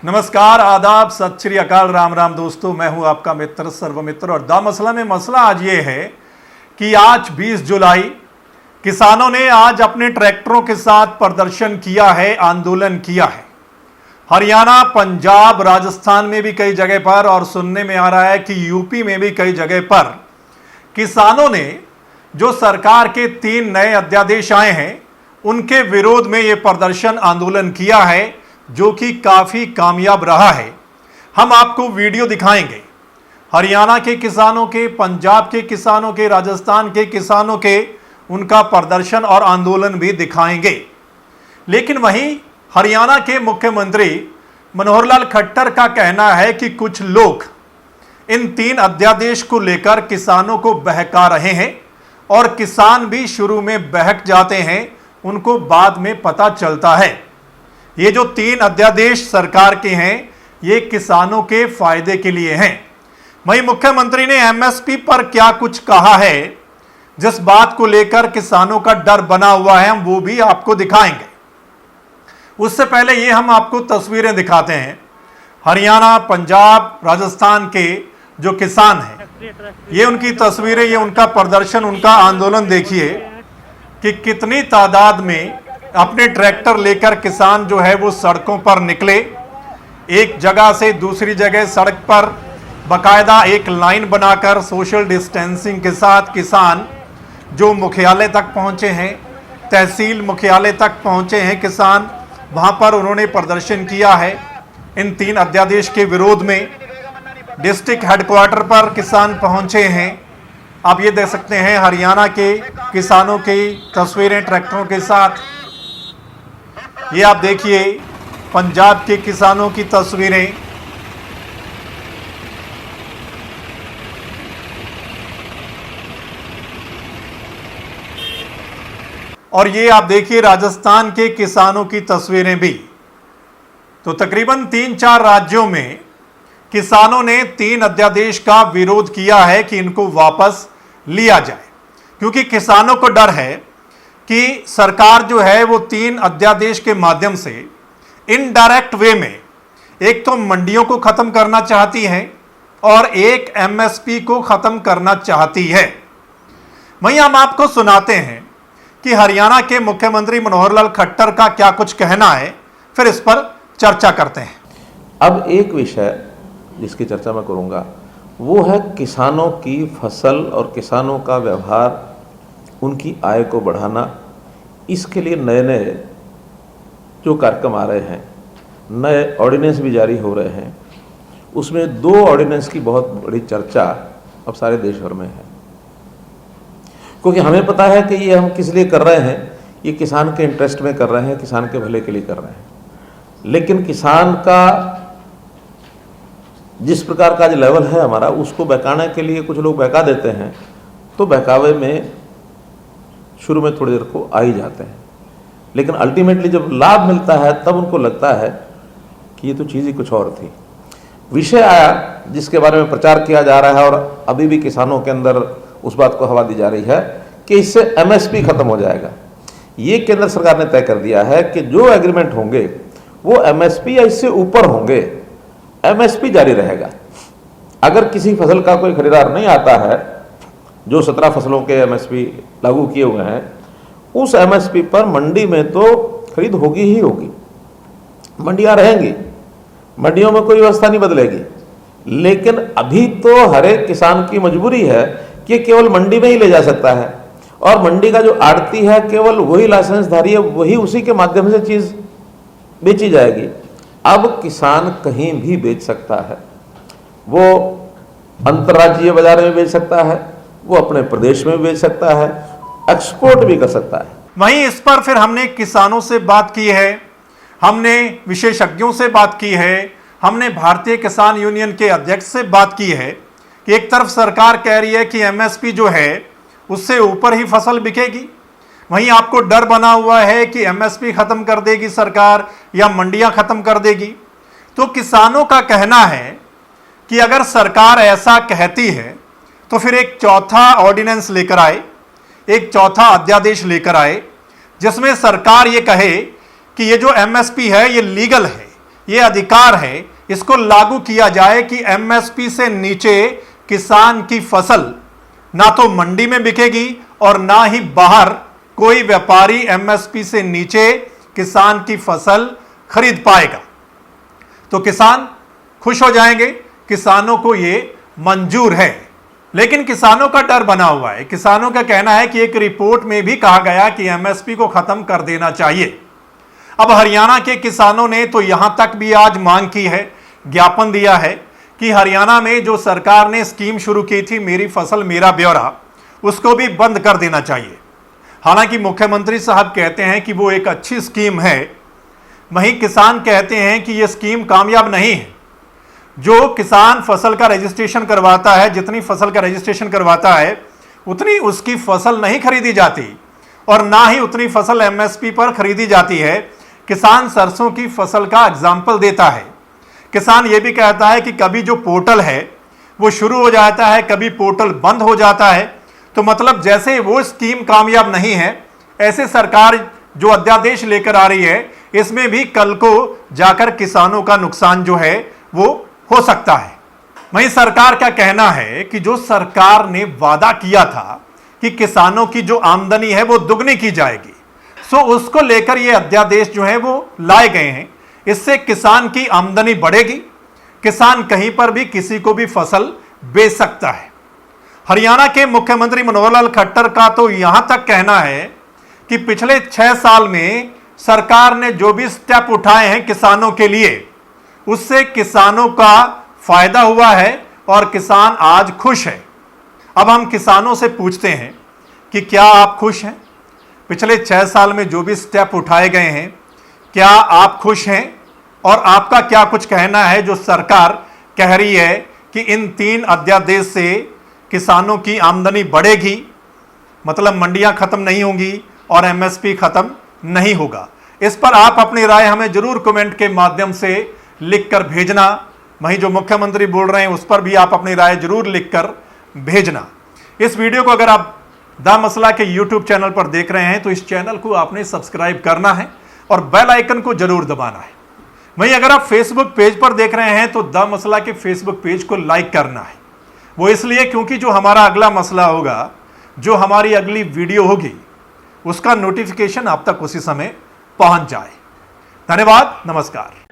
नमस्कार, आदाब, सत श्री अकाल, राम राम दोस्तों। मैं हूं आपका मित्र सर्वमित्र और द मसला में मसला आज ये है कि आज 20 जुलाई किसानों ने आज अपने ट्रैक्टरों के साथ प्रदर्शन किया है, आंदोलन किया है। हरियाणा, पंजाब, राजस्थान में भी कई जगह पर और सुनने में आ रहा है कि यूपी में भी कई जगह पर किसानों ने जो सरकार के 3 नए अध्यादेश आए हैं उनके विरोध में ये प्रदर्शन आंदोलन किया है, जो कि काफी कामयाब रहा है। हम आपको वीडियो दिखाएंगे हरियाणा के किसानों के, पंजाब के किसानों के, राजस्थान के किसानों के, उनका प्रदर्शन और आंदोलन भी दिखाएंगे। लेकिन वहीं हरियाणा के मुख्यमंत्री मनोहर लाल खट्टर का कहना है कि कुछ लोग इन 3 अध्यादेश को लेकर किसानों को बहका रहे हैं और किसान भी शुरू में बहक जाते हैं, उनको बाद में पता चलता है। ये जो 3 अध्यादेश सरकार के हैं ये किसानों के फायदे के लिए हैं। वहीं मुख्यमंत्री ने एमएसपी पर क्या कुछ कहा है, जिस बात को लेकर किसानों का डर बना हुआ है, हम वो भी आपको दिखाएंगे। उससे पहले ये हम आपको तस्वीरें दिखाते हैं हरियाणा, पंजाब, राजस्थान के जो किसान हैं, ये उनकी तस्वीरें, ये उनका प्रदर्शन, उनका आंदोलन। देखिए कि कितनी तादाद में अपने ट्रैक्टर लेकर किसान जो है वो सड़कों पर निकले। एक जगह से दूसरी जगह सड़क पर बाकायदा एक लाइन बनाकर सोशल डिस्टेंसिंग के साथ किसान जो मुख्यालय तक पहुंचे हैं, तहसील मुख्यालय तक पहुंचे हैं किसान, वहां पर उन्होंने प्रदर्शन किया है इन 3 अध्यादेश के विरोध में। डिस्ट्रिक्ट हेडक्वार्टर पर किसान पहुंचे हैं। आप ये देख सकते हैं हरियाणा के किसानों की तस्वीरें ट्रैक्टरों के साथ। ये आप देखिए पंजाब के किसानों की तस्वीरें। और ये आप देखिए राजस्थान के किसानों की तस्वीरें भी। तो तकरीबन 3-4 राज्यों में किसानों ने 3 अध्यादेश का विरोध किया है कि इनको वापस लिया जाए, क्योंकि किसानों को डर है कि सरकार जो है वो 3 अध्यादेश के माध्यम से इनडायरेक्ट वे में एक तो मंडियों को खत्म करना चाहती है और एक एमएसपी को खत्म करना चाहती है। वहीं हम आपको सुनाते हैं कि हरियाणा के मुख्यमंत्री मनोहर लाल खट्टर का क्या कुछ कहना है, फिर इस पर चर्चा करते हैं। अब एक विषय जिसकी चर्चा मैं करूंगा वो है किसानों की फसल और किसानों का व्यवहार, उनकी आय को बढ़ाना। इसके लिए नए नए जो कार्यक्रम आ रहे हैं, नए ऑर्डिनेंस भी जारी हो रहे हैं। उसमें 2 ऑर्डिनेंस की बहुत बड़ी चर्चा अब सारे देश भर में है, क्योंकि हमें पता है कि ये हम किस लिए कर रहे हैं। ये किसान के इंटरेस्ट में कर रहे हैं, किसान के भले के लिए कर रहे हैं। लेकिन किसान का जिस प्रकार का जो लेवल है हमारा, उसको बहकाने के लिए कुछ लोग बहका देते हैं, तो बहकावे में शुरू में थोड़ी देर को आ ही जाते हैं, लेकिन अल्टीमेटली जब लाभ मिलता है तब उनको लगता है कि ये तो चीज़ ही कुछ और थी। विषय आया जिसके बारे में प्रचार किया जा रहा है और अभी भी किसानों के अंदर उस बात को हवा दी जा रही है कि इससे एमएसपी खत्म हो जाएगा। ये केंद्र सरकार ने तय कर दिया है कि जो एग्रीमेंट होंगे वो एमएसपी या इससे ऊपर होंगे, एमएसपी जारी रहेगा। अगर किसी फसल का कोई खरीदार नहीं आता है, जो 17 फसलों के एमएसपी लागू किए हुए हैं, उस एमएसपी पर मंडी में तो खरीद होगी ही होगी, मंडियां रहेंगी, मंडियों में कोई व्यवस्था नहीं बदलेगी। लेकिन अभी तो हर एक किसान की मजबूरी है कि केवल मंडी में ही ले जा सकता है, और मंडी का जो आड़ती है केवल वही लाइसेंसधारी है, वही उसी के माध्यम से चीज बेची जाएगी। अब किसान कहीं भी बेच सकता है, वो अंतर्राज्यीय बाजार में बेच सकता है, वो अपने प्रदेश में बेच सकता है, एक्सपोर्ट भी कर सकता है। वहीं इस पर फिर हमने किसानों से बात की है, हमने विशेषज्ञों से बात की है, हमने भारतीय किसान यूनियन के अध्यक्ष से बात की है कि एक तरफ सरकार कह रही है कि एमएसपी जो है उससे ऊपर ही फसल बिकेगी, वहीं आपको डर बना हुआ है कि एमएसपी खत्म कर देगी सरकार या मंडियां खत्म कर देगी। तो किसानों का कहना है कि अगर सरकार ऐसा कहती है तो फिर एक चौथा ऑर्डिनेंस लेकर आए, एक चौथा अध्यादेश लेकर आए, जिसमें सरकार ये कहे कि ये जो एमएसपी है ये लीगल है, ये अधिकार है, इसको लागू किया जाए कि एमएसपी से नीचे किसान की फसल ना तो मंडी में बिकेगी और ना ही बाहर कोई व्यापारी एमएसपी से नीचे किसान की फसल खरीद पाएगा। तो किसान खुश हो जाएंगे, किसानों को ये मंजूर है। लेकिन किसानों का डर बना हुआ है। किसानों का कहना है कि एक रिपोर्ट में भी कहा गया कि एमएसपी को खत्म कर देना चाहिए। अब हरियाणा के किसानों ने तो यहां तक भी आज मांग की है, ज्ञापन दिया है कि हरियाणा में जो सरकार ने स्कीम शुरू की थी मेरी फसल मेरा ब्यौरा, उसको भी बंद कर देना चाहिए। हालांकि मुख्यमंत्री साहब कहते हैं कि वो एक अच्छी स्कीम है, वहीं किसान कहते हैं कि यह स्कीम कामयाब नहीं है। जो किसान फसल का रजिस्ट्रेशन करवाता है, जितनी फसल का रजिस्ट्रेशन करवाता है उतनी उसकी फसल नहीं खरीदी जाती और ना ही उतनी फसल एमएसपी पर खरीदी जाती है। किसान सरसों की फसल का एग्जाम्पल देता है। किसान ये भी कहता है कि कभी जो पोर्टल है वो शुरू हो जाता है, कभी पोर्टल बंद हो जाता है। तो मतलब जैसे वो स्कीम कामयाब नहीं है, ऐसे सरकार जो अध्यादेश लेकर आ रही है इसमें भी कल को जाकर किसानों का नुकसान जो है वो हो सकता है। वहीं सरकार का कहना है कि जो सरकार ने वादा किया था कि किसानों की जो आमदनी है वो दुगनी की जाएगी, सो उसको लेकर ये अध्यादेश जो है वो लाए गए हैं। इससे किसान की आमदनी बढ़ेगी, किसान कहीं पर भी किसी को भी फसल बेच सकता है। हरियाणा के मुख्यमंत्री मनोहर लाल खट्टर का तो यहां तक कहना है कि पिछले 6 साल में सरकार ने जो भी स्टेप उठाए हैं किसानों के लिए, उससे किसानों का फायदा हुआ है और किसान आज खुश है। अब हम किसानों से पूछते हैं कि क्या आप खुश हैं? पिछले 6 साल में जो भी स्टेप उठाए गए हैं, क्या आप खुश हैं? और आपका क्या कुछ कहना है जो सरकार कह रही है कि इन 3 अध्यादेश से किसानों की आमदनी बढ़ेगी, मतलब मंडियां खत्म नहीं होंगी और एमएसपी खत्म नहीं होगा? इस पर आप अपनी राय हमें जरूर कमेंट के माध्यम से लिखकर भेजना। वहीं जो मुख्यमंत्री बोल रहे हैं उस पर भी आप अपनी राय जरूर लिखकर भेजना। इस वीडियो को अगर आप द मसला के यूट्यूब चैनल पर देख रहे हैं तो इस चैनल को आपने सब्सक्राइब करना है और बेल आइकन को जरूर दबाना है। वहीं अगर आप फेसबुक पेज पर देख रहे हैं तो द मसला के फेसबुक पेज को लाइक करना है। वो इसलिए क्योंकि जो हमारा अगला मसला होगा, जो हमारी अगली वीडियो होगी, उसका नोटिफिकेशन आप तक उसी समय पहुंच जाए। धन्यवाद, नमस्कार।